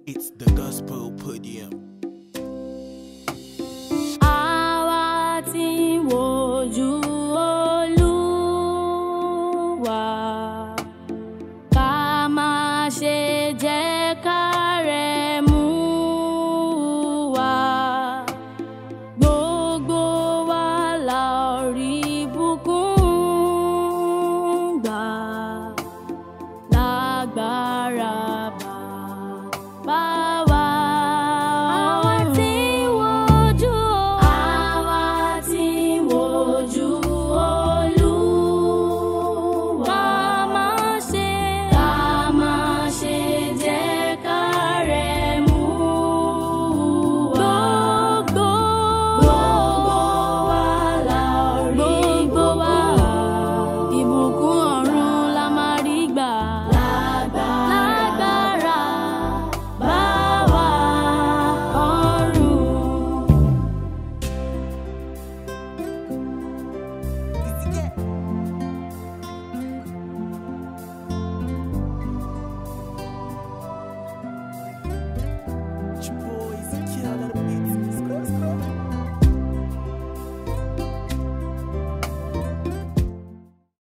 It's the Gospel Podium. Àwa tí ń wojú Olúwa, ká má ṣe jẹ́ kárẹ̀ mú wa. Gbogbo wa la ó rí ìbùkún gbà lágbára